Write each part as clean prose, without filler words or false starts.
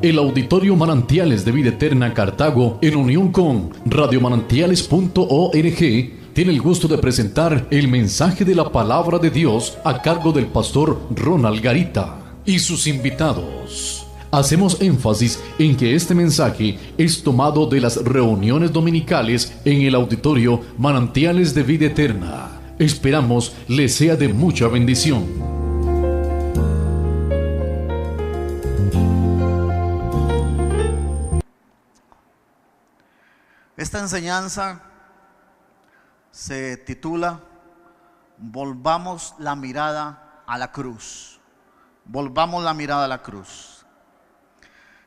El Auditorio Manantiales de Vida Eterna Cartago, en unión con radiomanantiales.org, tiene el gusto de presentar el mensaje de la Palabra de Dios a cargo del pastor Ronald Garita y sus invitados. Hacemos énfasis en que este mensaje es tomado de las reuniones dominicales en el Auditorio Manantiales de Vida Eterna. Esperamos les sea de mucha bendición. Esta enseñanza se titula Volvamos la mirada a la cruz. Volvamos la mirada a la cruz.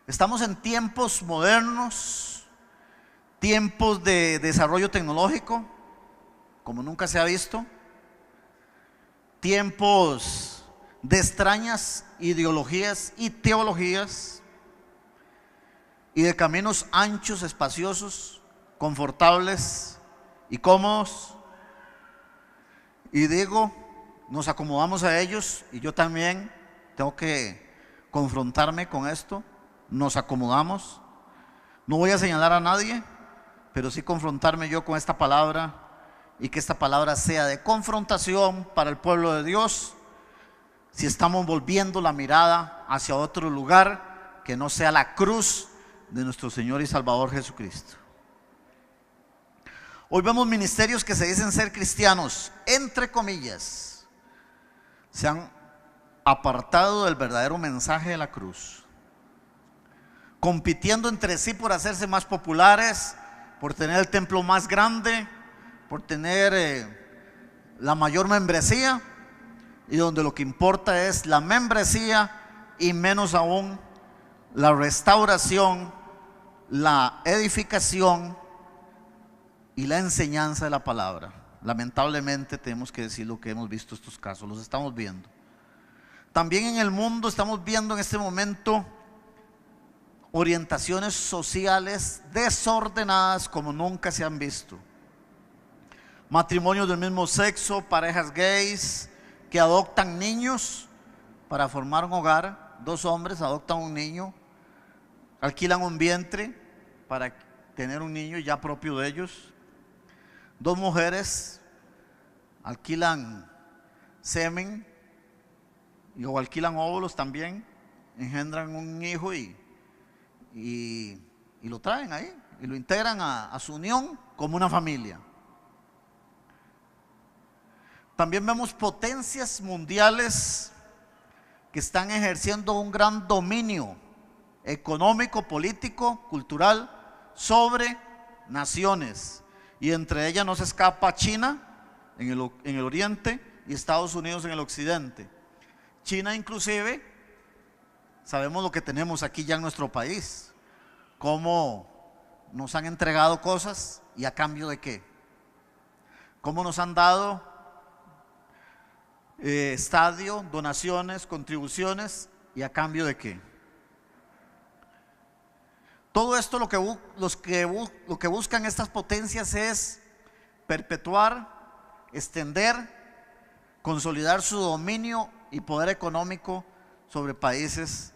Estamos en tiempos modernos, tiempos de desarrollo tecnológico, como nunca se ha visto, tiempos de extrañas ideologías y teologías, y de caminos anchos, espaciosos, confortables y cómodos. Y digo, nos acomodamos a ellos, y yo también tengo que confrontarme con esto. Nos acomodamos. No voy a señalar a nadie, pero sí confrontarme yo con esta palabra, y que esta palabra sea de confrontación para el pueblo de Dios. Si estamos volviendo la mirada hacia otro lugar que no sea la cruz de nuestro Señor y Salvador Jesucristo. Hoy vemos ministerios que se dicen ser cristianos, entre comillas, se han apartado del verdadero mensaje de la cruz, compitiendo entre sí por hacerse más populares, por tener el templo más grande, por tener la mayor membresía, y donde lo que importa es la membresía y menos aún la restauración, la edificación y la enseñanza de la palabra. Lamentablemente tenemos que decir lo que hemos visto estos casos, los estamos viendo. También en el mundo estamos viendo en este momento orientaciones sociales desordenadas como nunca se han visto. Matrimonios del mismo sexo, parejas gays que adoptan niños para formar un hogar. Dos hombres adoptan un niño, alquilan un vientre para tener un niño ya propio de ellos. Dos mujeres alquilan semen o alquilan óvulos también, engendran un hijo y lo traen ahí y lo integran a su unión como una familia. También vemos potencias mundiales que están ejerciendo un gran dominio económico, político, cultural sobre naciones, y entre ellas no se escapa China en el oriente y Estados Unidos en el occidente. China inclusive, sabemos lo que tenemos aquí ya en nuestro país, cómo nos han entregado cosas y a cambio de qué, cómo nos han dado estadio, donaciones, contribuciones, y a cambio de qué. Todo esto lo que buscan estas potencias es perpetuar, extender, consolidar su dominio y poder económico sobre países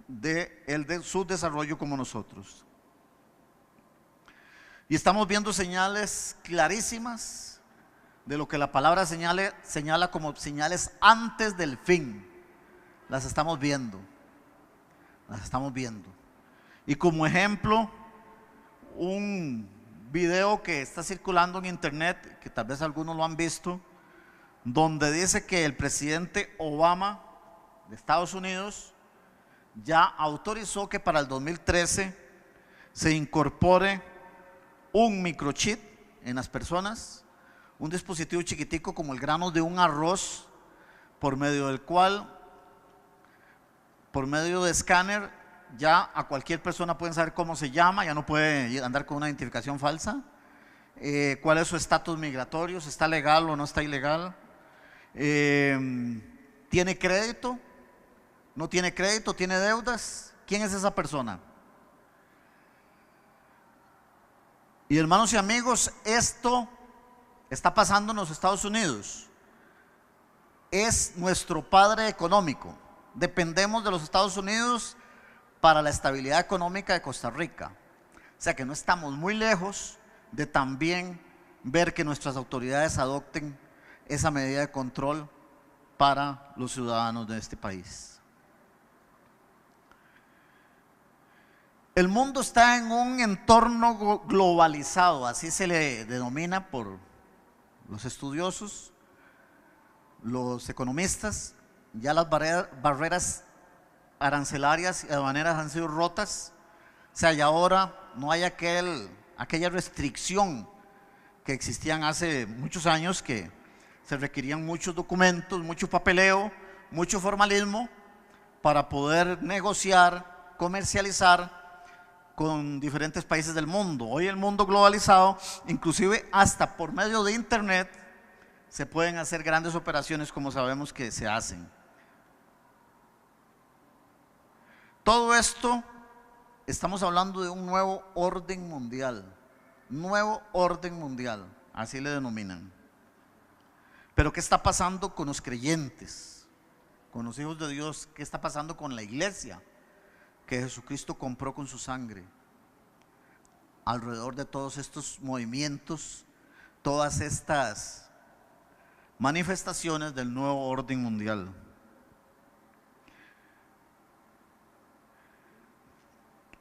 de su desarrollo como nosotros. Y estamos viendo señales clarísimas de lo que la palabra señala como señales antes del fin. Las estamos viendo. Y como ejemplo, un video que está circulando en internet, que tal vez algunos lo han visto, donde dice que el presidente Obama de Estados Unidos ya autorizó que para el 2013 se incorpore un microchip en las personas, un dispositivo chiquitico como el grano de un arroz, por medio del cual, por medio de escáner, ya a cualquier persona pueden saber cómo se llama, ya no puede andar con una identificación falsa, cuál es su estatus migratorio, si está legal o no está ilegal, tiene crédito, no tiene crédito, tiene deudas, ¿quién es esa persona? Y hermanos y amigos, esto está pasando en los Estados Unidos. Es nuestro padre económico. Dependemos de los Estados Unidos para la estabilidad económica de Costa Rica. O sea que no estamos muy lejos de también ver que nuestras autoridades adopten esa medida de control para los ciudadanos de este país. El mundo está en un entorno globalizado, así se le denomina por los estudiosos, los economistas. Ya las barreras arancelarias y aduaneras han sido rotas. O sea, y ahora no hay aquella restricción que existían hace muchos años, que se requerían muchos documentos, mucho papeleo, mucho formalismo para poder negociar, comercializar con diferentes países del mundo. Hoy el mundo globalizado, inclusive hasta por medio de internet, se pueden hacer grandes operaciones como sabemos que se hacen. Todo esto, estamos hablando de un nuevo orden mundial, así le denominan. Pero ¿qué está pasando con los creyentes, con los hijos de Dios? ¿Qué está pasando con la iglesia que Jesucristo compró con su sangre? Alrededor de todos estos movimientos, todas estas manifestaciones del nuevo orden mundial.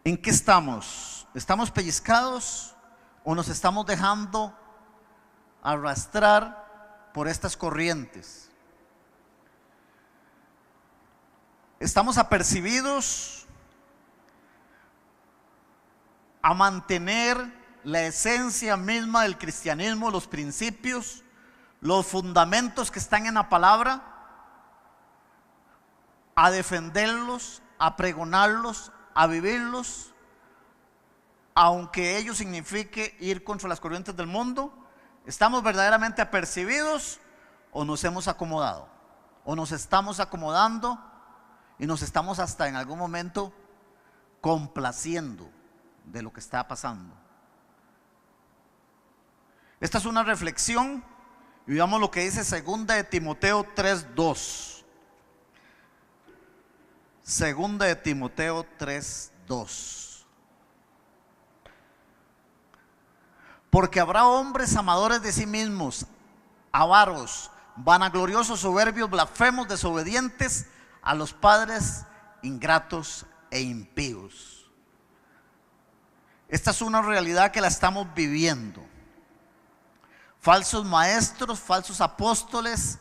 ¿En qué estamos? ¿Estamos pellizcados o nos estamos dejando arrastrar por estas corrientes? ¿Estamos apercibidos a mantener la esencia misma del cristianismo, los principios, los fundamentos que están en la palabra, a defenderlos, a pregonarlos, a vivirlos, aunque ello signifique ir contra las corrientes del mundo? ¿Estamos verdaderamente apercibidos o nos hemos acomodado? ¿O nos estamos acomodando y nos estamos hasta en algún momento complaciendo de lo que está pasando? Esta es una reflexión y veamos lo que dice 2 de Timoteo 3:2. 2 de Timoteo 3:2. Porque habrá hombres amadores de sí mismos, avaros, vanagloriosos, soberbios, blasfemos, desobedientes a los padres, ingratos e impíos. Esta es una realidad que la estamos viviendo. Falsos maestros, falsos apóstoles,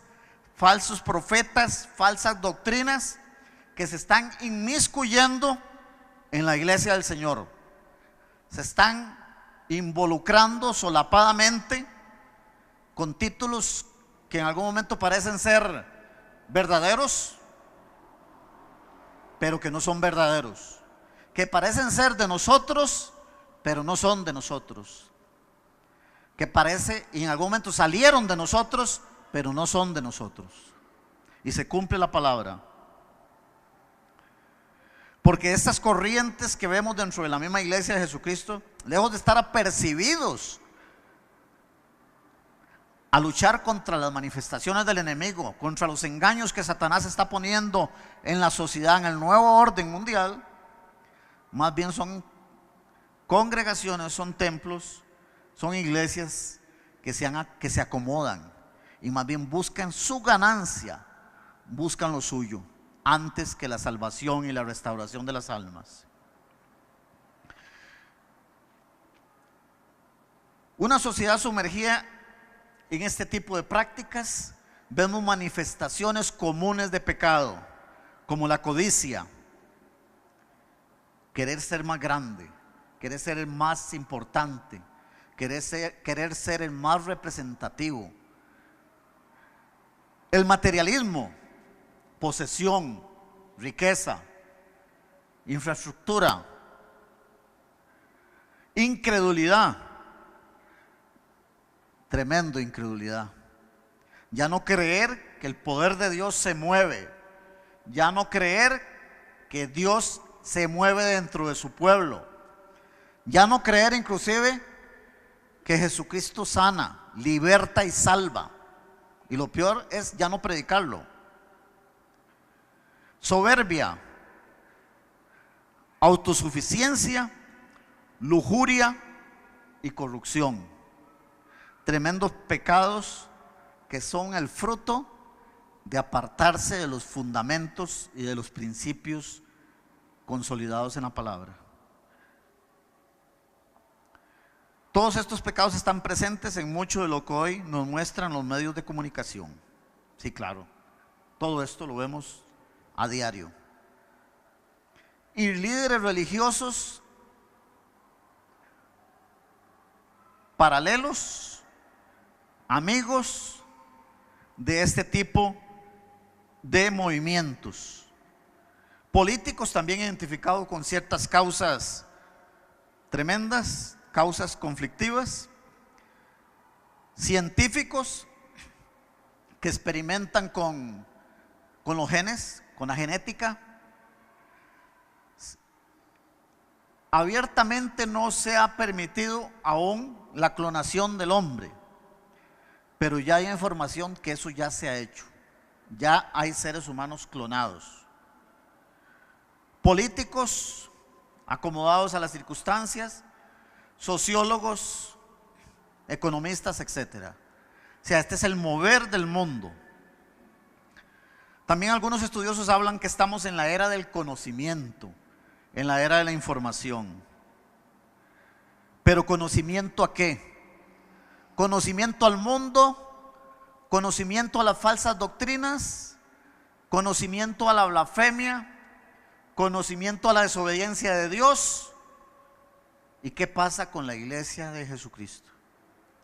falsos profetas, falsas doctrinas que se están inmiscuyendo en la iglesia del Señor. Se están involucrando solapadamente con títulos que en algún momento parecen ser verdaderos, pero que no son verdaderos, que parecen ser de nosotros, pero no son de nosotros, que parece y en algún momento salieron de nosotros, pero no son de nosotros. Y se cumple la palabra. Porque estas corrientes que vemos dentro de la misma iglesia de Jesucristo, lejos de estar apercibidos a luchar contra las manifestaciones del enemigo, contra los engaños que Satanás está poniendo en la sociedad, en el nuevo orden mundial, más bien son congregaciones, son templos, son iglesias que se acomodan y más bien buscan su ganancia, buscan lo suyo, antes que la salvación y la restauración de las almas. Una sociedad sumergida en este tipo de prácticas, vemos manifestaciones comunes de pecado, como la codicia, querer ser más grande, querer ser el más importante, querer ser el más representativo. El materialismo, posesión, riqueza, infraestructura, incredulidad, tremendo incredulidad. Ya no creer que el poder de Dios se mueve, ya no creer que Dios se mueve dentro de su pueblo, ya no creer inclusive que Jesucristo sana, liberta y salva. Y lo peor es ya no predicarlo. Soberbia, autosuficiencia, lujuria y corrupción. Tremendos pecados que son el fruto de apartarse de los fundamentos y de los principios consolidados en la palabra. Todos estos pecados están presentes en mucho de lo que hoy nos muestran los medios de comunicación. Sí, claro, todo esto lo vemos a diario. Y líderes religiosos paralelos, amigos de este tipo de movimientos. Políticos también identificados con ciertas causas tremendas, causas conflictivas. Científicos que experimentan con los genes, con la genética. Abiertamente no se ha permitido aún la clonación del hombre, pero ya hay información que eso ya se ha hecho. Ya hay seres humanos clonados. Políticos acomodados a las circunstancias, sociólogos, economistas, etcétera. O sea, este es el mover del mundo. También algunos estudiosos hablan que estamos en la era del conocimiento, en la era de la información. Pero ¿conocimiento a qué? Conocimiento al mundo, conocimiento a las falsas doctrinas, conocimiento a la blasfemia, conocimiento a la desobediencia de Dios. ¿Y qué pasa con la iglesia de Jesucristo?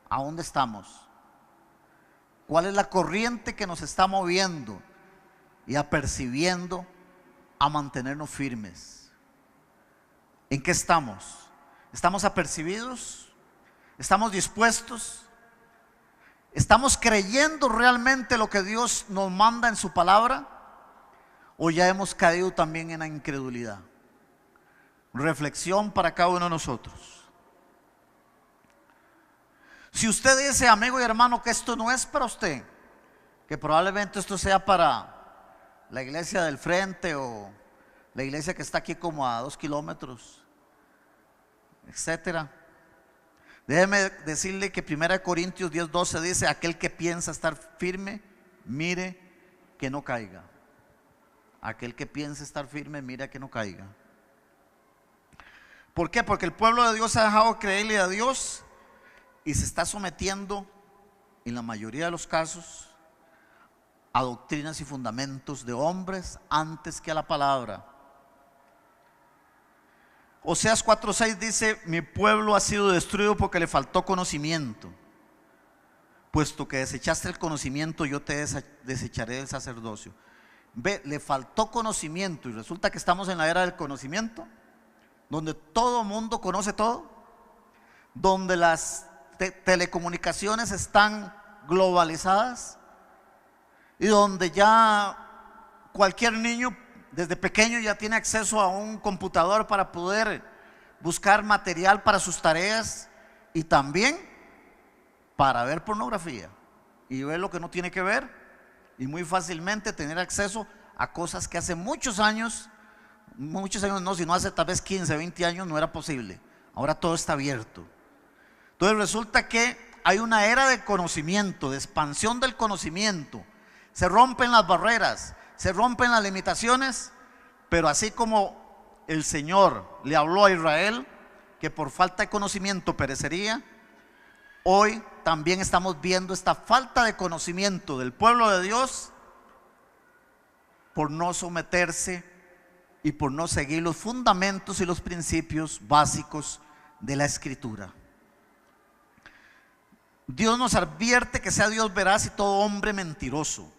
¿A dónde estamos? ¿Cuál es la corriente que nos está moviendo y apercibiendo a mantenernos firmes? ¿En qué estamos? ¿Estamos apercibidos? ¿Estamos dispuestos? ¿Estamos creyendo realmente lo que Dios nos manda en su palabra? ¿O ya hemos caído también en la incredulidad? Reflexión para cada uno de nosotros. Si usted dice, amigo y hermano, que esto no es para usted, que probablemente esto sea para la iglesia del frente o la iglesia que está aquí como a 2 kilómetros, etcétera. Déjeme decirle que 1 Corintios 10:12 dice: aquel que piensa estar firme, mire que no caiga. Aquel que piensa estar firme, mire que no caiga. ¿Por qué? Porque el pueblo de Dios ha dejado de creerle a Dios y se está sometiendo, en la mayoría de los casos, a doctrinas y fundamentos de hombres antes que a la palabra. Oseas 4:6 dice: mi pueblo ha sido destruido porque le faltó conocimiento. Puesto que desechaste el conocimiento, yo te desecharé del sacerdocio. Ve, le faltó conocimiento y resulta que estamos en la era del conocimiento, donde todo mundo conoce todo, donde las telecomunicaciones están globalizadas y donde ya cualquier niño desde pequeño ya tiene acceso a un computador para poder buscar material para sus tareas y también para ver pornografía y ver lo que no tiene que ver, y muy fácilmente tener acceso a cosas que hace muchos años no, sino hace tal vez 15, 20 años no era posible. Ahora todo está abierto. Entonces resulta que hay una era de conocimiento, de expansión del conocimiento. Se rompen las barreras, se rompen las limitaciones, pero así como el Señor le habló a Israel que por falta de conocimiento perecería, hoy también estamos viendo esta falta de conocimiento del pueblo de Dios por no someterse y por no seguir los fundamentos y los principios básicos de la Escritura. Dios nos advierte que sea Dios veraz y todo hombre mentiroso.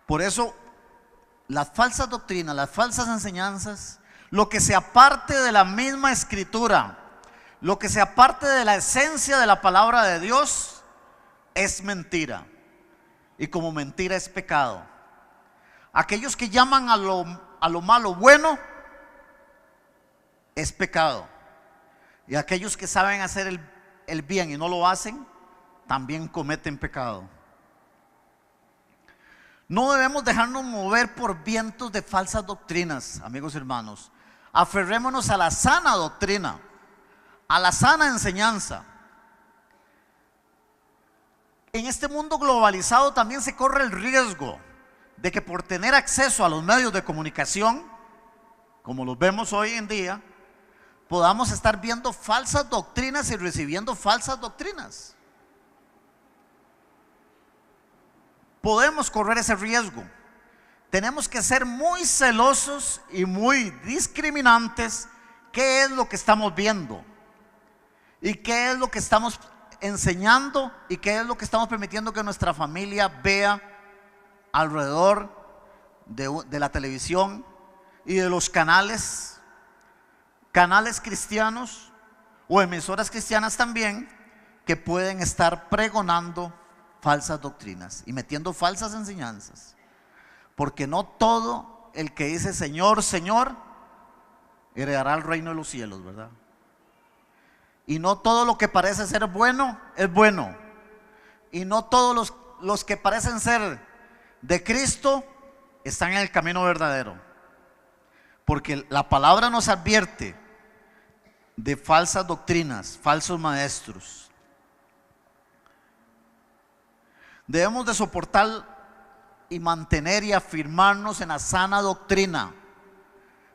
Por eso las falsas doctrinas, las falsas enseñanzas, lo que se aparte de la misma Escritura, lo que se aparte de la esencia de la palabra de Dios, es mentira. Y como mentira es pecado. Aquellos que llaman a lo malo bueno, es pecado. Y aquellos que saben hacer el bien y no lo hacen, también cometen pecado. No debemos dejarnos mover por vientos de falsas doctrinas, amigos y hermanos. Aferrémonos a la sana doctrina, a la sana enseñanza. En este mundo globalizado también se corre el riesgo de que por tener acceso a los medios de comunicación, como los vemos hoy en día, podamos estar viendo falsas doctrinas y recibiendo falsas doctrinas. Podemos correr ese riesgo. Tenemos que ser muy celosos y muy discriminantes. ¿Qué es lo que estamos viendo? ¿Y qué es lo que estamos enseñando? ¿Y qué es lo que estamos permitiendo que nuestra familia vea alrededor de la televisión y de los canales cristianos o emisoras cristianas también, que pueden estar pregonando falsas doctrinas y metiendo falsas enseñanzas? Porque no todo el que dice Señor, Señor, heredará el reino de los cielos, ¿verdad? Y no todo lo que parece ser bueno es bueno. Y no todos los que parecen ser de Cristo están en el camino verdadero. Porque la palabra nos advierte de falsas doctrinas, falsos maestros. Debemos de soportar y mantener y afirmarnos en la sana doctrina.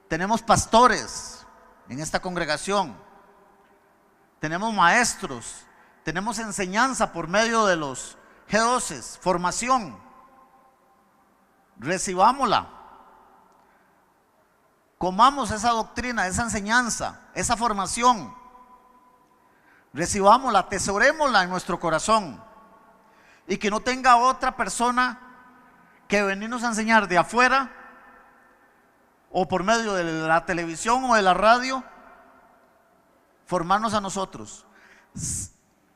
Tenemos pastores en esta congregación, tenemos maestros, tenemos enseñanza por medio de los G12, formación. Recibámosla, comamos esa doctrina, esa enseñanza, esa formación, recibámosla, atesorémosla en nuestro corazón, y que no tenga otra persona que venirnos a enseñar de afuera o por medio de la televisión o de la radio, formarnos a nosotros.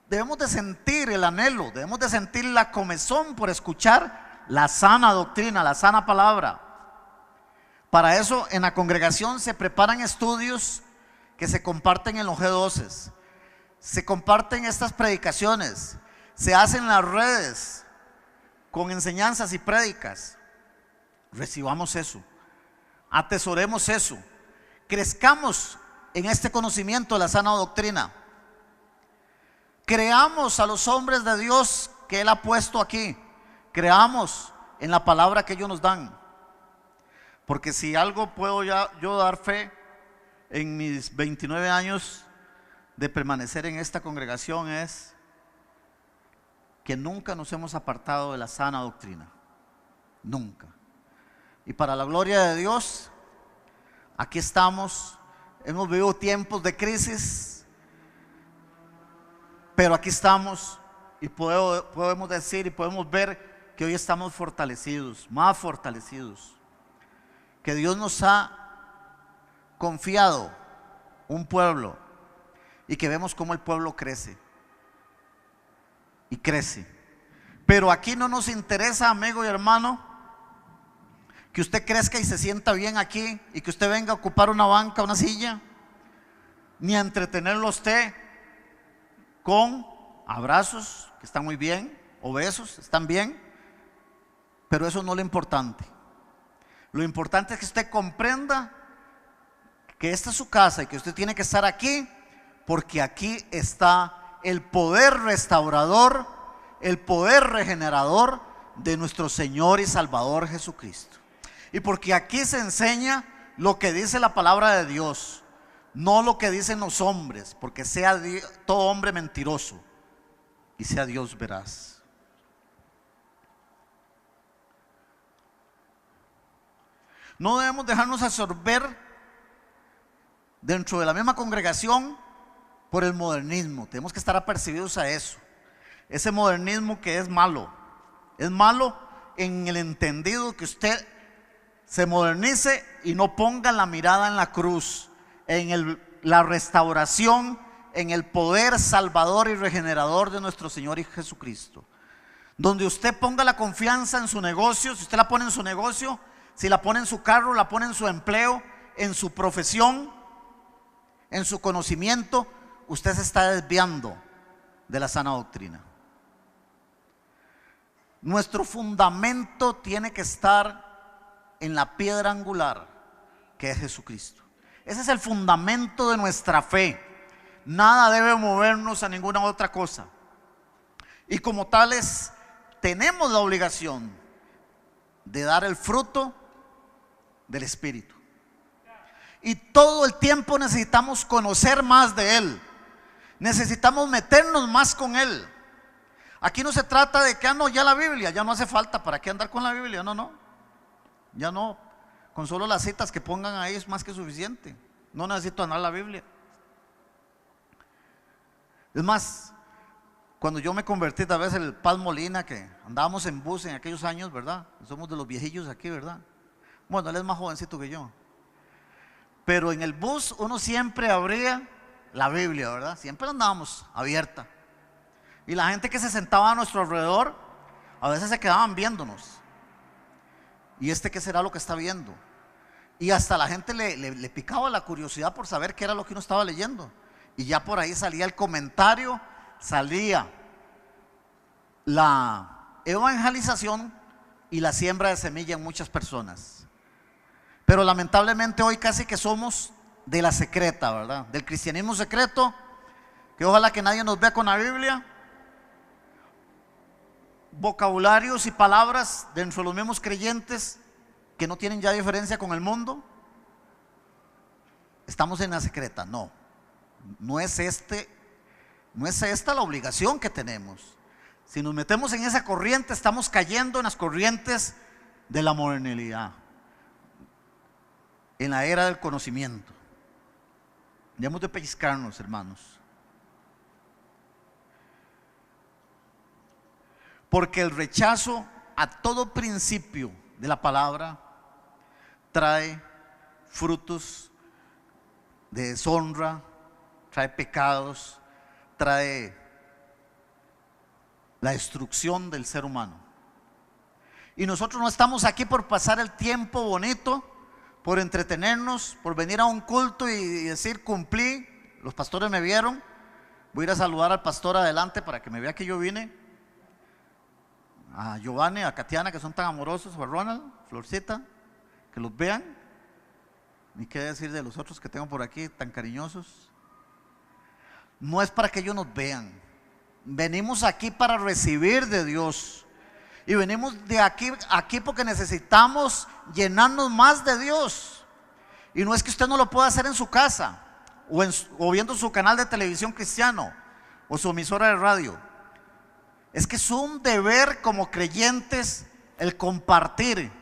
Debemos de sentir el anhelo, debemos de sentir la comezón por escuchar la sana doctrina, la sana palabra. Para eso en la congregación se preparan estudios que se comparten en los G12, se comparten estas predicaciones, se hacen las redes con enseñanzas y prédicas. Recibamos eso, atesoremos eso, crezcamos en este conocimiento de la sana doctrina, creamos a los hombres de Dios que Él ha puesto aquí, creamos en la palabra que ellos nos dan. Porque si algo puedo yo dar fe en mis 29 años de permanecer en esta congregación, es que nunca nos hemos apartado de la sana doctrina, nunca. Y para la gloria de Dios, aquí estamos. Hemos vivido tiempos de crisis, pero aquí estamos y podemos decir y podemos ver que hoy estamos fortalecidos, más fortalecidos, que Dios nos ha confiado un pueblo y que vemos cómo el pueblo crece y crece. Pero aquí no nos interesa, amigo y hermano, que usted crezca y se sienta bien aquí y que usted venga a ocupar una banca, una silla, ni a entretenerlo a usted con abrazos, que están muy bien, o besos, están bien, pero eso no es lo importante. Lo importante es que usted comprenda que esta es su casa y que usted tiene que estar aquí, porque aquí está el poder restaurador, el poder regenerador de nuestro Señor y Salvador Jesucristo. Y porque aquí se enseña lo que dice la palabra de Dios, no lo que dicen los hombres, porque sea todo hombre mentiroso y sea Dios veraz. No debemos dejarnos absorber dentro de la misma congregación por el modernismo. Tenemos que estar apercibidos a eso. Ese modernismo que es malo en el entendido que usted se modernice y no ponga la mirada en la cruz, en la restauración, en el poder salvador y regenerador de nuestro Señor y Jesucristo. Donde usted ponga la confianza en su negocio, si usted la pone en su negocio, si la pone en su carro, la pone en su empleo, en su profesión, en su conocimiento, usted se está desviando de la sana doctrina. Nuestro fundamento tiene que estar en la piedra angular, que es Jesucristo. Ese es el fundamento de nuestra fe. Nada debe movernos a ninguna otra cosa. Y como tales, tenemos la obligación de dar el fruto del Espíritu. Y todo el tiempo necesitamos conocer más de Él. Necesitamos meternos más con Él. Aquí no se trata de que, no, ya la Biblia, ya no hace falta, ¿para qué andar con la Biblia? No, ya no, con solo las citas que pongan ahí es más que suficiente. No necesito andar la Biblia. Es más, cuando yo me convertí, tal vez el Paz Molina, que andábamos en bus en aquellos años, ¿verdad? Somos de los viejillos aquí, ¿verdad? Bueno, él es más jovencito que yo. Pero en el bus uno siempre abría la Biblia, ¿verdad? Siempre andábamos abierta. Y la gente que se sentaba a nuestro alrededor, a veces se quedaban viéndonos. ¿Y qué será lo que está viendo? Y hasta la gente le picaba la curiosidad por saber qué era lo que uno estaba leyendo. Y ya por ahí salía el comentario, salía la evangelización y la siembra de semilla en muchas personas. Pero lamentablemente hoy casi que somos de la secreta, ¿verdad? Del cristianismo secreto, que ojalá que nadie nos vea con la Biblia. Vocabularios y palabras dentro de los mismos creyentes que no tienen ya diferencia con el mundo. Estamos en la secreta. No es esta la obligación que tenemos. Si nos metemos en esa corriente, estamos cayendo en las corrientes de la modernidad, en la era del conocimiento. Debemos de pellizcarnos, hermanos. Porque el rechazo a todo principio de la palabra trae frutos de deshonra, trae pecados, trae la destrucción del ser humano. Y nosotros no estamos aquí por pasar el tiempo bonito, por entretenernos, por venir a un culto y decir cumplí. Los pastores me vieron. Voy a ir a saludar al pastor adelante para que me vea que yo vine. A Giovanni, a Katiana, que son tan amorosos, o a Ronald, Florcita, que los vean. Ni qué decir de los otros que tengo por aquí, tan cariñosos. No es para que ellos nos vean. Venimos aquí para recibir de Dios. Y venimos de aquí porque necesitamos llenarnos más de Dios. Y no es que usted no lo pueda hacer en su casa, o viendo su canal de televisión cristiano, o su emisora de radio. Es que es un deber como creyentes el compartir,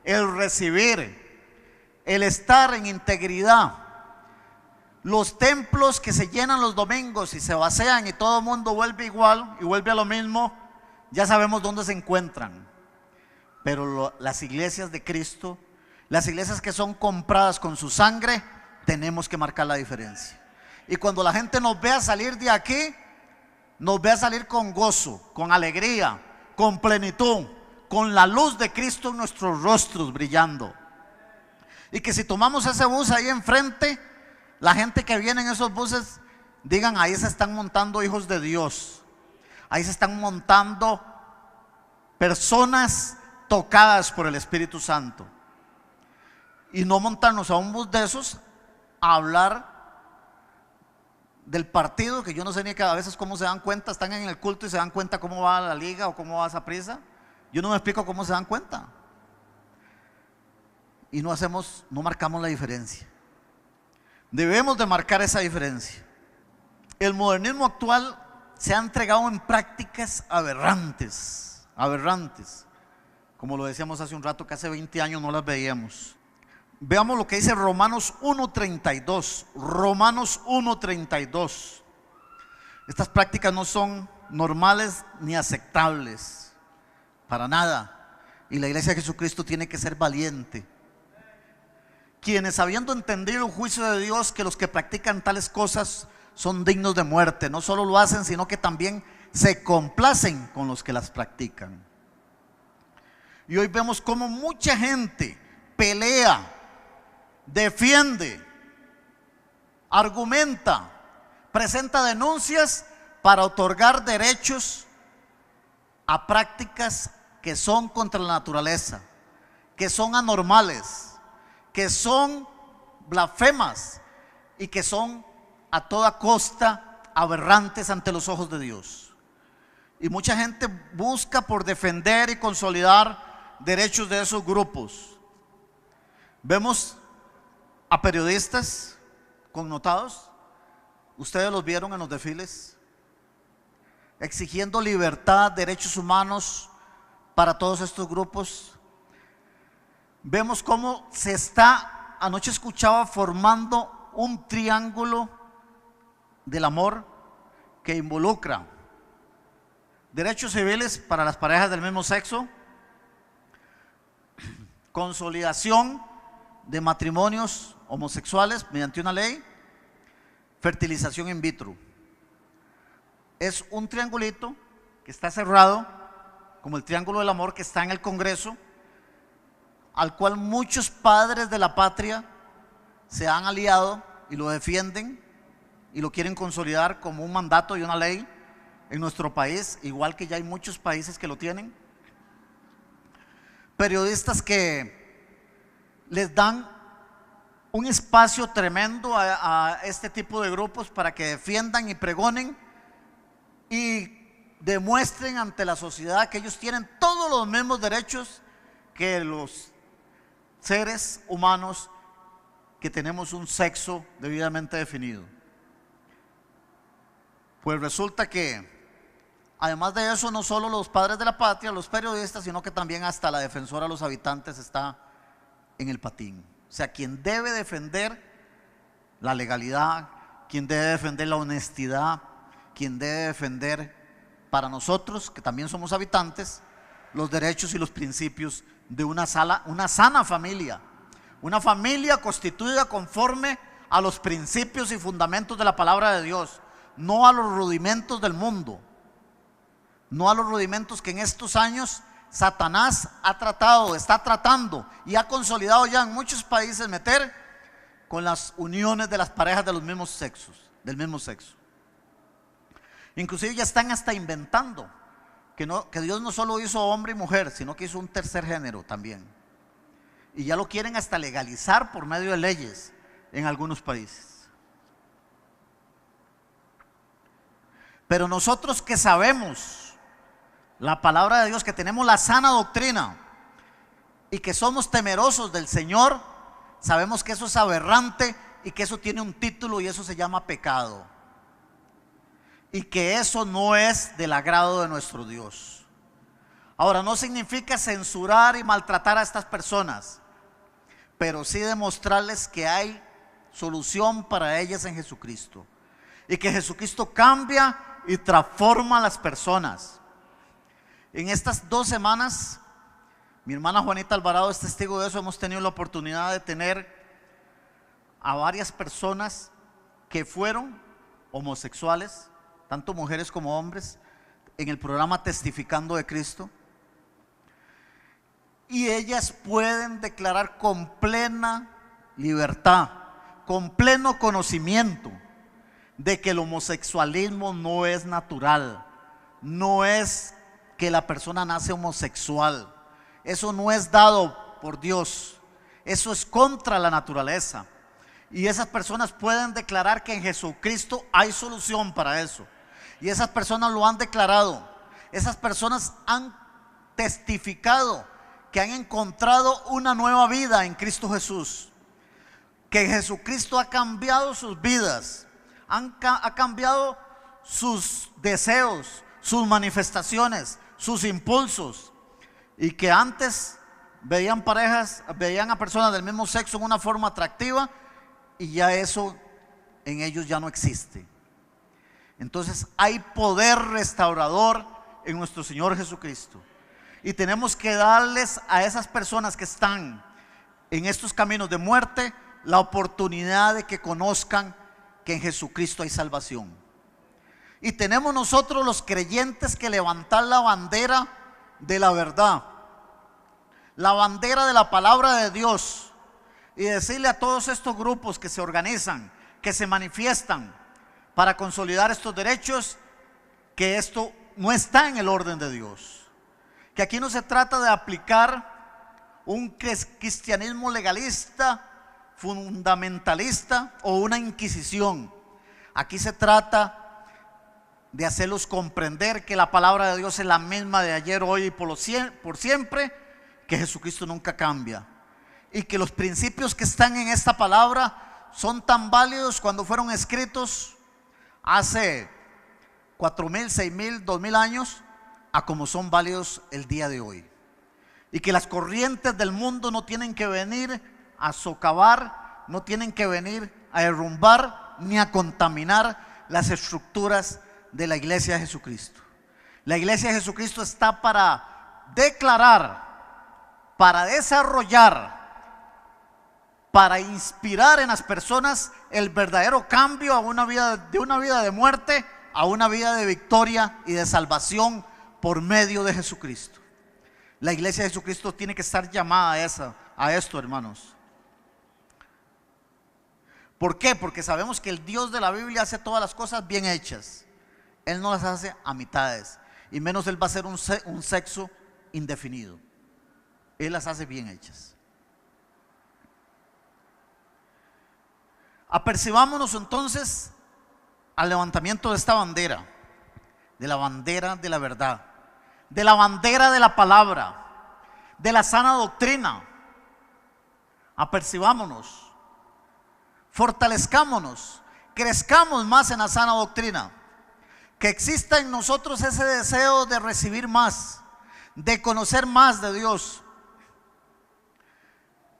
el recibir, el estar en integridad. Los templos que se llenan los domingos y se vacían y todo el mundo vuelve igual y vuelve a lo mismo, ya sabemos dónde se encuentran. Pero las iglesias de Cristo, las iglesias que son compradas con su sangre, tenemos que marcar la diferencia. Y cuando la gente nos vea salir de aquí, nos vea salir con gozo, con alegría, con plenitud, con la luz de Cristo en nuestros rostros brillando. Y que si tomamos ese bus ahí enfrente, la gente que viene en esos buses digan: ahí se están montando hijos de Dios, ahí se están montando personas tocadas por el Espíritu Santo. Y no montarnos a un bus de esos a hablar del partido, que yo no sé ni que a veces cómo se dan cuenta. Están en el culto y se dan cuenta cómo va la liga o cómo va esa prisa. Yo no me explico cómo se dan cuenta. Y no marcamos la diferencia. Debemos de marcar esa diferencia. El modernismo actual se ha entregado en prácticas aberrantes, como lo decíamos hace un rato, que hace 20 años no las veíamos. Veamos lo que dice Romanos 1:32. Romanos 1:32. Estas prácticas no son normales ni aceptables para nada. Y la iglesia de Jesucristo tiene que ser valiente. Quienes, habiendo entendido el juicio de Dios, que los que practican tales cosas son dignos de muerte, no solo lo hacen, sino que también se complacen con los que las practican. Y hoy vemos cómo mucha gente pelea, defiende, argumenta, presenta denuncias para otorgar derechos a prácticas que son contra la naturaleza, que son anormales, que son blasfemas y que son a toda costa aberrantes ante los ojos de Dios. Y mucha gente busca por defender y consolidar derechos de esos grupos. Vemos a periodistas connotados, ustedes los vieron en los desfiles, exigiendo libertad, derechos humanos para todos estos grupos. Vemos cómo se está, anoche escuchaba, formando un triángulo del amor que involucra derechos civiles para las parejas del mismo sexo, consolidación de matrimonios homosexuales mediante una ley, fertilización in vitro. Es un triangulito que está cerrado, como el triángulo del amor que está en el Congreso, al cual muchos padres de la patria se han aliado y lo defienden y lo quieren consolidar como un mandato y una ley en nuestro país, igual que ya hay muchos países que lo tienen. Periodistas que les dan un espacio tremendo a este tipo de grupos para que defiendan y pregonen y demuestren ante la sociedad que ellos tienen todos los mismos derechos que los seres humanos que tenemos un sexo debidamente definido. Pues resulta que además de eso, no solo los padres de la patria, los periodistas, sino que también hasta la defensora de los habitantes está en el patín. O sea, quien debe defender la legalidad, quien debe defender la honestidad, quien debe defender para nosotros, que también somos habitantes, los derechos y los principios de una sana familia. Una familia constituida conforme a los principios y fundamentos de la palabra de Dios, no a los rudimentos del mundo, no a los rudimentos que en estos años Satanás está tratando y ha consolidado ya en muchos países meter con las uniones de las parejas de los mismos sexos, del mismo sexo. Inclusive ya están hasta inventando que Dios no solo hizo hombre y mujer, sino que hizo un tercer género también. Y ya lo quieren hasta legalizar por medio de leyes en algunos países. Pero nosotros que sabemos la palabra de Dios, que tenemos la sana doctrina y que somos temerosos del Señor, sabemos que eso es aberrante y que eso tiene un título y eso se llama pecado. Y que eso no es del agrado de nuestro Dios. Ahora, no significa censurar y maltratar a estas personas, pero sí demostrarles que hay solución para ellas en Jesucristo. Y que Jesucristo cambia y transforma a las personas. En estas 2 semanas, mi hermana Juanita Alvarado es testigo de eso. Hemos tenido la oportunidad de tener a varias personas que fueron homosexuales, tanto mujeres como hombres, en el programa Testificando de Cristo. Y ellas pueden declarar con plena libertad, con pleno conocimiento de que el homosexualismo no es natural, no es que la persona nace homosexual. Eso no es dado por Dios, eso es contra la naturaleza. Y esas personas pueden declarar que en Jesucristo hay solución para eso. Y esas personas lo han declarado. Esas personas han testificado que han encontrado una nueva vida en Cristo Jesús, que Jesucristo ha cambiado sus vidas, ha cambiado sus deseos, sus manifestaciones, sus impulsos, y que antes veían a personas del mismo sexo en una forma atractiva, y ya eso en ellos ya no existe. Entonces hay poder restaurador en nuestro Señor Jesucristo, y tenemos que darles a esas personas que están en estos caminos de muerte la oportunidad de que conozcan que en Jesucristo hay salvación. Y tenemos nosotros los creyentes que levantar la bandera de la verdad, la bandera de la palabra de Dios, y decirle a todos estos grupos que se organizan, que se manifiestan para consolidar estos derechos, que esto no está en el orden de Dios, Que aquí no se trata de aplicar un cristianismo legalista, fundamentalista o una inquisición. Aquí se trata de hacerlos comprender que la palabra de Dios es la misma de ayer, hoy y por siempre, que Jesucristo nunca cambia, y que los principios que están en esta palabra son tan válidos cuando fueron escritos hace 4,000, 6,000, 2,000 años, a como son válidos el día de hoy. Y que las corrientes del mundo no tienen que venir a socavar, no tienen que venir a derrumbar ni a contaminar las estructuras de la iglesia de Jesucristo. La iglesia de Jesucristo está para declarar, para desarrollar, para inspirar en las personas el verdadero cambio de una vida de muerte a una vida de victoria y de salvación por medio de Jesucristo. La iglesia de Jesucristo tiene que estar llamada a esto, hermanos. ¿Por qué? Porque sabemos que el Dios de la Biblia hace todas las cosas bien hechas. Él no las hace a mitades, y menos Él va a ser un sexo indefinido. Él las hace bien hechas. Apercibámonos entonces al levantamiento de esta bandera, de la bandera de la verdad, de la bandera de la palabra, de la sana doctrina. Apercibámonos, fortalezcámonos, crezcamos más en la sana doctrina, que exista en nosotros ese deseo de recibir más, de conocer más de Dios,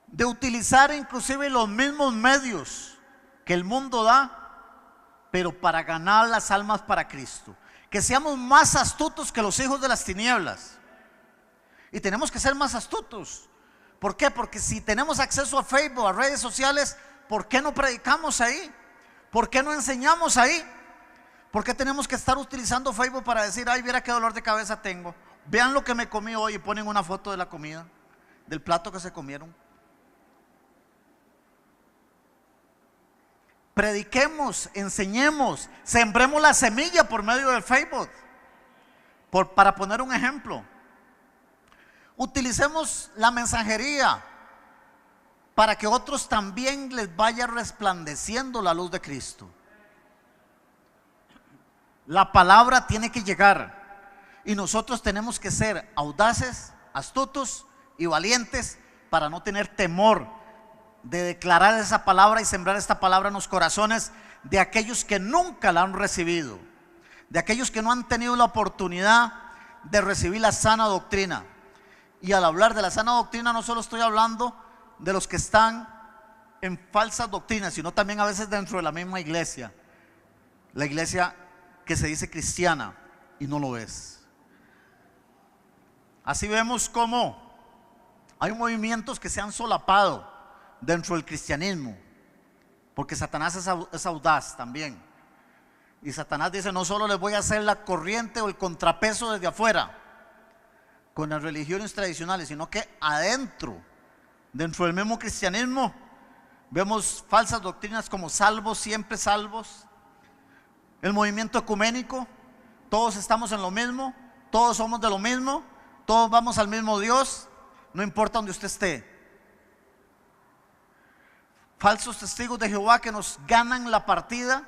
de utilizar inclusive los mismos medios que el mundo da, pero para ganar las almas para Cristo. Que seamos más astutos que los hijos de las tinieblas. Y tenemos que ser más astutos. ¿Por qué? Porque si tenemos acceso a Facebook, a redes sociales, ¿por qué no predicamos ahí? ¿Por qué no enseñamos ahí? ¿Por qué tenemos que estar utilizando Facebook para decir, ay, mira qué dolor de cabeza tengo? Vean lo que me comí hoy, y ponen una foto de la comida, del plato que se comieron. Prediquemos, enseñemos, sembremos la semilla por medio del Facebook. Para poner un ejemplo, utilicemos la mensajería para que otros también les vaya resplandeciendo la luz de Cristo. La palabra tiene que llegar, y nosotros tenemos que ser audaces, astutos y valientes para no tener temor de declarar esa palabra y sembrar esta palabra en los corazones de aquellos que nunca la han recibido, de aquellos que no han tenido la oportunidad de recibir la sana doctrina. Y al hablar de la sana doctrina, no solo estoy hablando de los que están en falsas doctrinas, sino también a veces dentro de la misma iglesia, la iglesia que se dice cristiana y no lo es. Así vemos cómo hay movimientos que se han solapado dentro del cristianismo, porque Satanás es audaz también. Y Satanás dice, no solo les voy a hacer la corriente o el contrapeso desde afuera con las religiones tradicionales, sino que adentro, dentro del mismo cristianismo, vemos falsas doctrinas como salvos, siempre salvos. El movimiento ecuménico, todos estamos en lo mismo, todos somos de lo mismo, todos vamos al mismo Dios, no importa donde usted esté. Falsos testigos de Jehová que nos ganan la partida.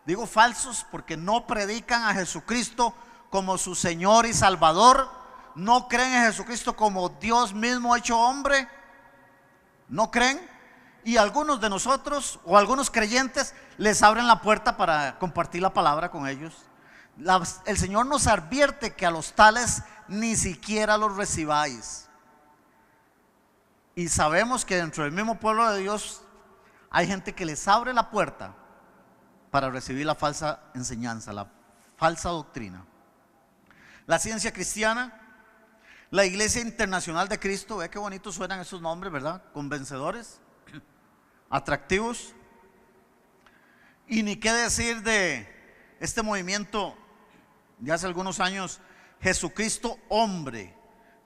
Digo falsos porque no predican a Jesucristo como su Señor y Salvador. No creen en Jesucristo como Dios mismo hecho hombre. No creen. Y algunos de nosotros o algunos creyentes les abren la puerta para compartir la palabra con ellos. El Señor nos advierte que a los tales ni siquiera los recibáis. Y sabemos que dentro del mismo pueblo de Dios hay gente que les abre la puerta para recibir la falsa enseñanza, la falsa doctrina. La ciencia cristiana, la Iglesia Internacional de Cristo, ve qué bonitos suenan esos nombres, ¿verdad? Convencedores, atractivos. Y ni qué decir de este movimiento de hace algunos años, Jesucristo Hombre,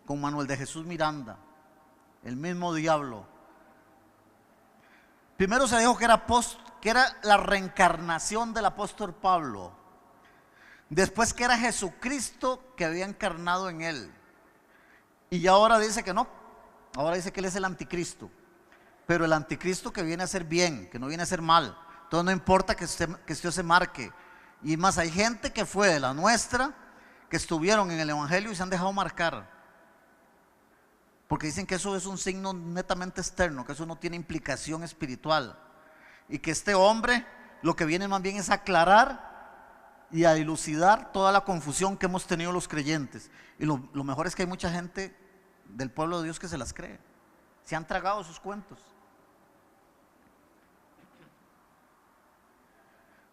con Manuel de Jesús Miranda, el mismo diablo. Primero se dijo que era la reencarnación del apóstol Pablo. Después que era Jesucristo que había encarnado en él. Y ahora dice que no, ahora dice que él es el anticristo, pero el anticristo que viene a hacer bien, que no viene a hacer mal. Entonces no importa que usted se marque. Y más, hay gente que fue de la nuestra, que estuvieron en el evangelio y se han dejado marcar, porque dicen que eso es un signo netamente externo, que eso no tiene implicación espiritual, y que este hombre lo que viene más bien es a aclarar y a dilucidar toda la confusión que hemos tenido los creyentes. Y lo mejor es que hay mucha gente del pueblo de Dios que se las cree, se han tragado sus cuentos.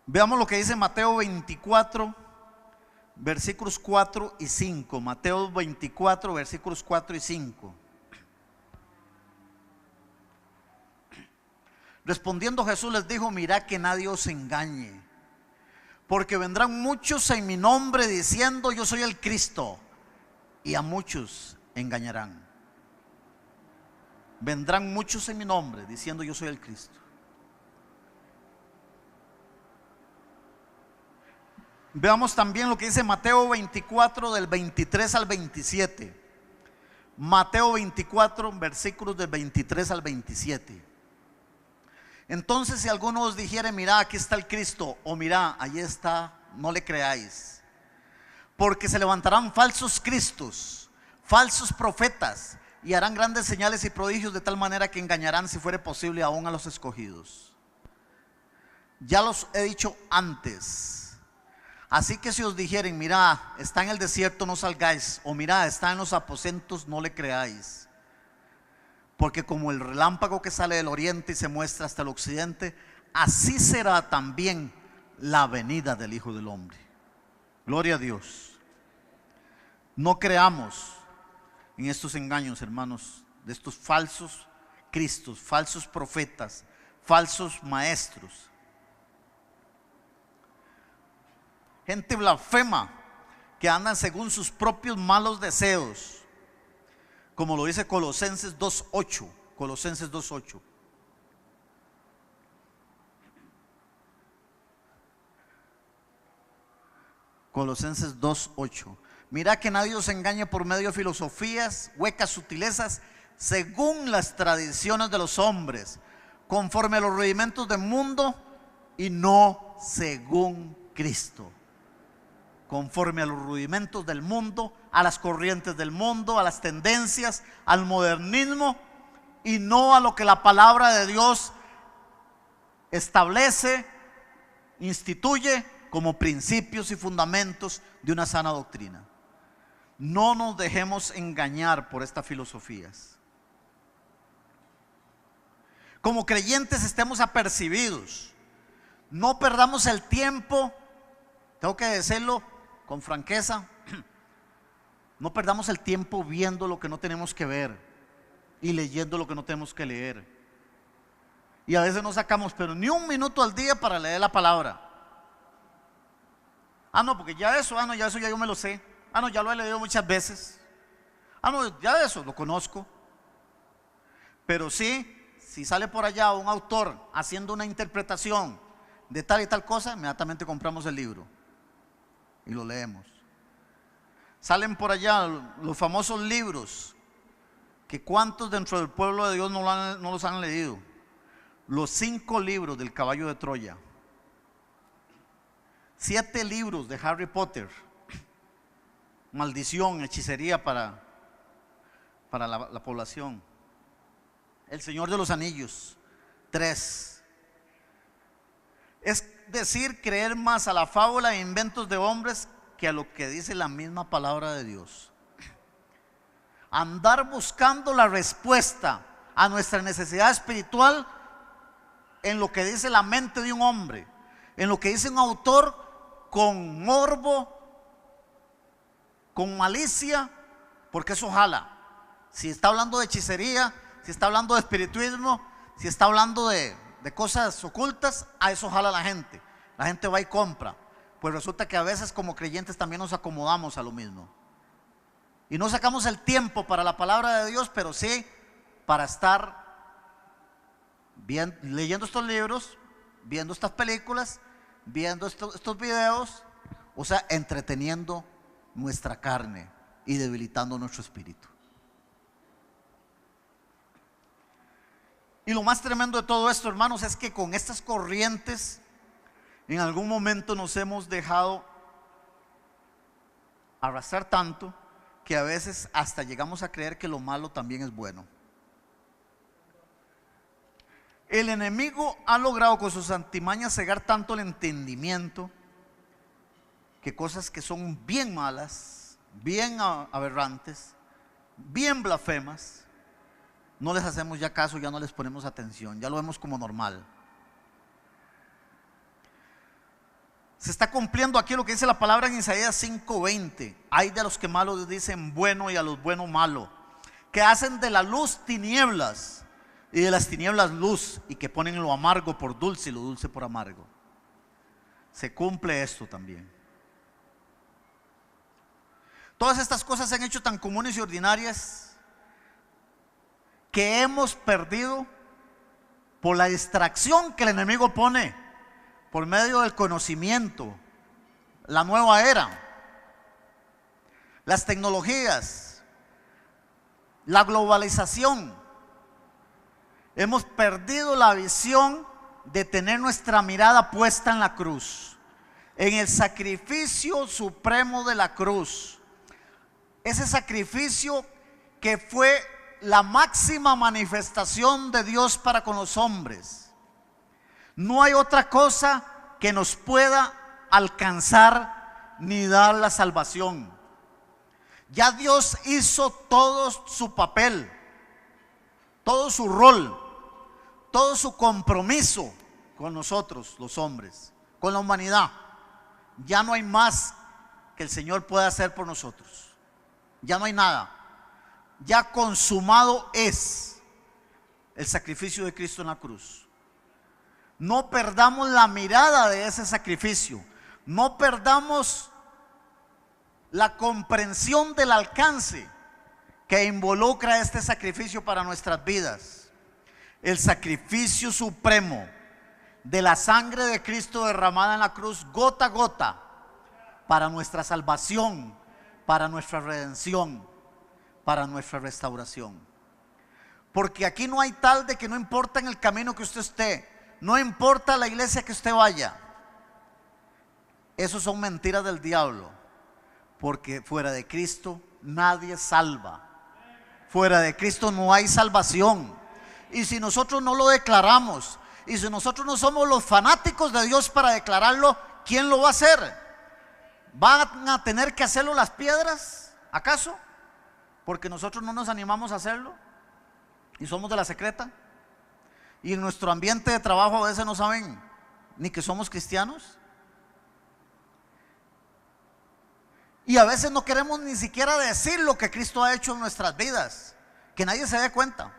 Veamos lo que dice Mateo 24, versículos 4 y 5. Mateo 24, versículos 4 y 5. Respondiendo Jesús les dijo: mirad que nadie os engañe, porque vendrán muchos en mi nombre diciendo yo soy el Cristo, y a muchos engañarán. Vendrán muchos en mi nombre diciendo yo soy el Cristo. Veamos también lo que dice Mateo 24 del 23 al 27. Mateo 24, versículos del 23 al 27. Entonces si alguno os dijere: mirá, aquí está el Cristo, o mirá, allí está, no le creáis, porque se levantarán falsos cristos, falsos profetas, y harán grandes señales y prodigios, de tal manera que engañarán, si fuere posible, aún a los escogidos. Ya los he dicho antes. Así que si os dijeren: mirá, está en el desierto, no salgáis, o mirá, está en los aposentos, no le creáis. Porque como el relámpago que sale del oriente y se muestra hasta el occidente, así será también la venida del Hijo del Hombre. Gloria a Dios. No creamos en estos engaños, hermanos, de estos falsos cristos, falsos profetas, falsos maestros. Gente blasfema que andan según sus propios malos deseos, como lo dice Colosenses 2:8. Colosenses 2:8. Colosenses 2:8. Mira que nadie os engañe por medio de filosofías, huecas sutilezas, según las tradiciones de los hombres, conforme a los rudimentos del mundo, y no según Cristo. Conforme a los rudimentos del mundo, a las corrientes del mundo, a las tendencias, al modernismo, y no a lo que la palabra de Dios establece, instituye como principios y fundamentos de una sana doctrina. No nos dejemos engañar por estas filosofías. Como creyentes estemos apercibidos, no perdamos el tiempo, tengo que decirlo con franqueza, no perdamos el tiempo viendo lo que no tenemos que ver y leyendo lo que no tenemos que leer. Y a veces no sacamos pero ni un minuto al día para leer la palabra. No, porque ya eso ya yo me lo sé. No, ya lo he leído muchas veces. No, ya eso lo conozco. Pero sí, si sale por allá un autor haciendo una interpretación de tal y tal cosa, inmediatamente compramos el libro y lo leemos. Salen por allá los famosos libros, que cuántos dentro del pueblo de Dios no los han leído. Los 5 libros del caballo de Troya, 7 libros de Harry Potter, maldición, hechicería para la población. El Señor de los Anillos, 3. Es decir, creer más a la fábula e inventos de hombres que a lo que dice la misma palabra de Dios. Andar buscando la respuesta a nuestra necesidad espiritual en lo que dice la mente de un hombre, en lo que dice un autor con morbo, con malicia, porque eso jala. Si está hablando de hechicería, si está hablando de espiritismo, si está hablando de cosas ocultas, a eso jala la gente. La gente va y compra. Pues resulta que a veces como creyentes también nos acomodamos a lo mismo. Y no sacamos el tiempo para la palabra de Dios, pero sí para estar leyendo estos libros, viendo estas películas, viendo estos videos, o sea, entreteniendo nuestra carne y debilitando nuestro espíritu. Y lo más tremendo de todo esto, hermanos, es que con estas corrientes en algún momento nos hemos dejado arrastrar tanto que a veces hasta llegamos a creer que lo malo también es bueno. El enemigo ha logrado con sus artimañas cegar tanto el entendimiento que cosas que son bien malas, bien aberrantes, bien blasfemas, no les hacemos ya caso, ya no les ponemos atención, ya lo vemos como normal. Se está cumpliendo aquí lo que dice la palabra en Isaías 5:20. Hay de los que malos dicen bueno y a los buenos malo, que hacen de la luz tinieblas y de las tinieblas luz, y que ponen lo amargo por dulce y lo dulce por amargo. Se cumple esto también. Todas estas cosas se han hecho tan comunes y ordinarias que hemos perdido por la distracción que el enemigo pone por medio del conocimiento, la nueva era, las tecnologías, la globalización. Hemos perdido la visión de tener nuestra mirada puesta en la cruz, en el sacrificio supremo de la cruz. Ese sacrificio que fue la máxima manifestación de Dios para con los hombres. No hay otra cosa que nos pueda alcanzar ni dar la salvación. Ya Dios hizo todo su papel, todo su rol, todo su compromiso con nosotros, los hombres, con la humanidad. Ya no hay más que el Señor pueda hacer por nosotros. Ya no hay nada. Ya consumado es el sacrificio de Cristo en la cruz. No perdamos la mirada de ese sacrificio. No perdamos la comprensión del alcance que involucra este sacrificio para nuestras vidas. El sacrificio supremo de la sangre de Cristo derramada en la cruz, gota a gota, para nuestra salvación, para nuestra redención, para nuestra restauración. Porque aquí no hay tal de que no importa en el camino que usted esté, no importa la iglesia que usted vaya. Esos son mentiras del diablo, porque fuera de Cristo nadie salva. Fuera de Cristo no hay salvación. Y si nosotros no lo declaramos, y si nosotros no somos los fanáticos de Dios para declararlo, ¿quién lo va a hacer? ¿Van a tener que hacerlo las piedras? ¿Acaso? Porque nosotros no nos animamos a hacerlo y somos de la secreta. Y en nuestro ambiente de trabajo a veces no saben ni que somos cristianos. Y a veces no queremos ni siquiera decir lo que Cristo ha hecho en nuestras vidas, que nadie se dé cuenta.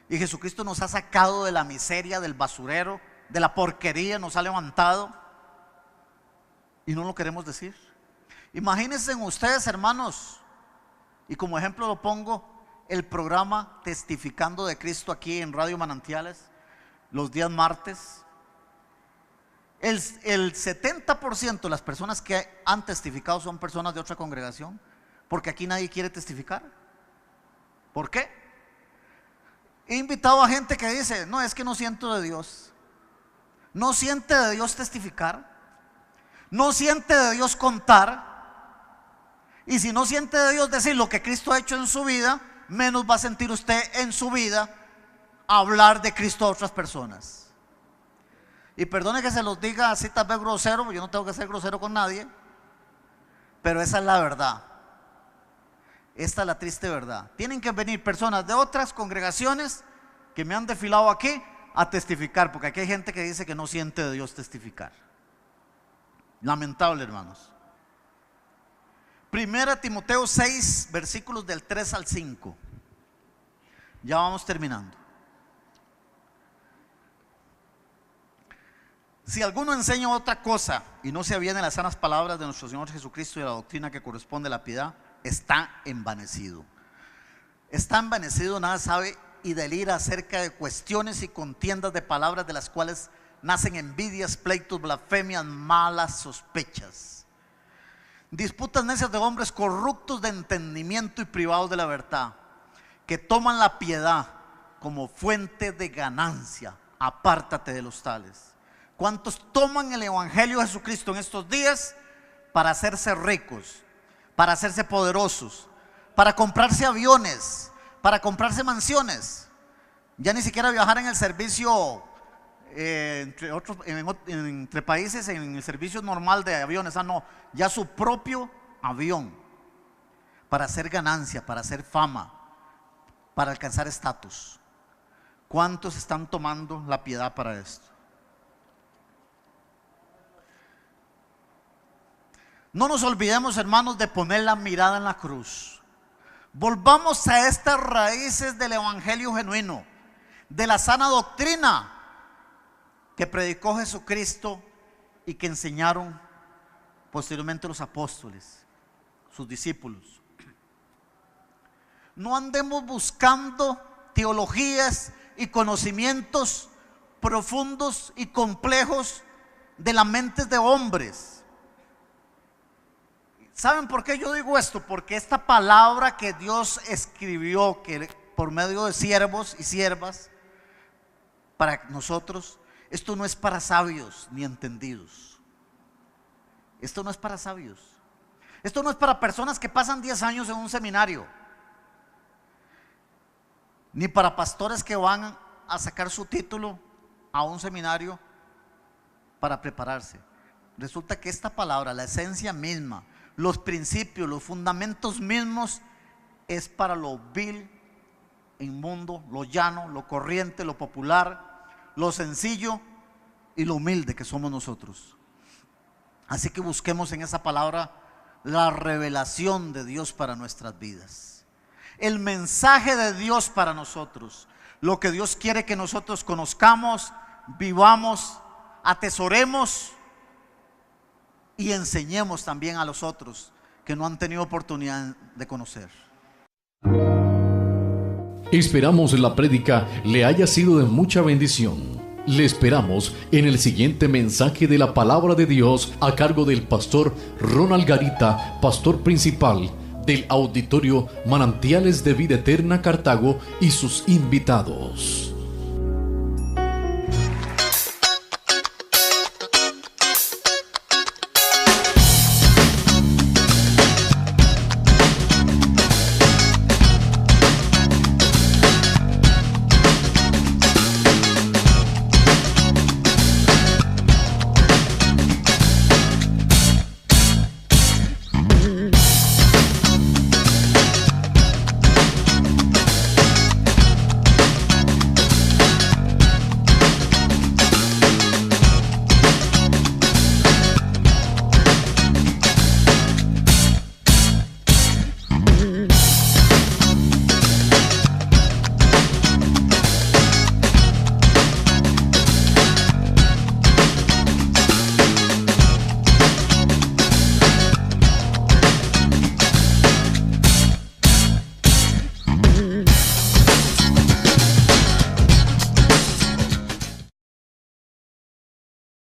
Y Jesucristo nos ha sacado de la miseria, del basurero, de la porquería, nos ha levantado y no lo queremos decir. Imagínense ustedes, hermanos, y como ejemplo lo pongo el programa Testificando de Cristo aquí en Radio Manantiales los días martes. El 70% de las personas que han testificado son personas de otra congregación, porque aquí nadie quiere testificar. ¿Por qué? He invitado a gente que dice: no, es que no siento de Dios. No siente de Dios testificar, no siente de Dios contar. Y si no siente de Dios decir lo que Cristo ha hecho en su vida, menos va a sentir usted en su vida hablar de Cristo a otras personas. Y perdone que se los diga así tal vez grosero, yo no tengo que ser grosero con nadie, pero esa es la verdad. Esta es la triste verdad. Tienen que venir personas de otras congregaciones que me han desfilado aquí a testificar, porque aquí hay gente que dice que no siente de Dios testificar. Lamentable, hermanos. Primera Timoteo 6, versículos del 3 al 5. Ya vamos terminando. Si alguno enseña otra cosa y no se aviene a las sanas palabras de nuestro Señor Jesucristo y a la doctrina que corresponde a la piedad, está envanecido. Está envanecido, nada sabe y delira acerca de cuestiones y contiendas de palabras, de las cuales nacen envidias, pleitos, blasfemias, malas sospechas, disputas necias de hombres corruptos de entendimiento y privados de la verdad, que toman la piedad como fuente de ganancia. Apártate de los tales. ¿Cuántos toman el evangelio de Jesucristo en estos días para hacerse ricos, para hacerse poderosos, para comprarse aviones, para comprarse mansiones? Ya ni siquiera viajar en el servicio entre países, en el servicio normal de aviones. No, ya su propio avión, para hacer ganancia, para hacer fama, para alcanzar estatus. ¿Cuántos están tomando la piedad para esto? No nos olvidemos, hermanos, de poner la mirada en la cruz. Volvamos a estas raíces del evangelio genuino, de la sana doctrina que predicó Jesucristo y que enseñaron posteriormente los apóstoles, sus discípulos. No andemos buscando teologías y conocimientos profundos y complejos de las mentes de hombres. ¿Saben por qué yo digo esto? Porque esta palabra que Dios escribió, que por medio de siervos y siervas, para nosotros, esto no es para sabios ni entendidos. Esto no es para sabios. Esto no es para personas que pasan 10 años en un seminario, ni para pastores que van a sacar su título a un seminario para prepararse. Resulta que esta palabra, la esencia misma, los principios, los fundamentos mismos, es para lo vil, inmundo, lo llano, lo corriente, lo popular, lo sencillo y lo humilde que somos nosotros. Así que busquemos en esa palabra la revelación de Dios para nuestras vidas, el mensaje de Dios para nosotros, lo que Dios quiere que nosotros conozcamos, vivamos, atesoremos y enseñemos también a los otros que no han tenido oportunidad de conocer. Esperamos la prédica le haya sido de mucha bendición. Le esperamos en el siguiente mensaje de la palabra de Dios a cargo del pastor Ronald Garita, pastor principal del Auditorio Manantiales de Vida Eterna Cartago, y sus invitados.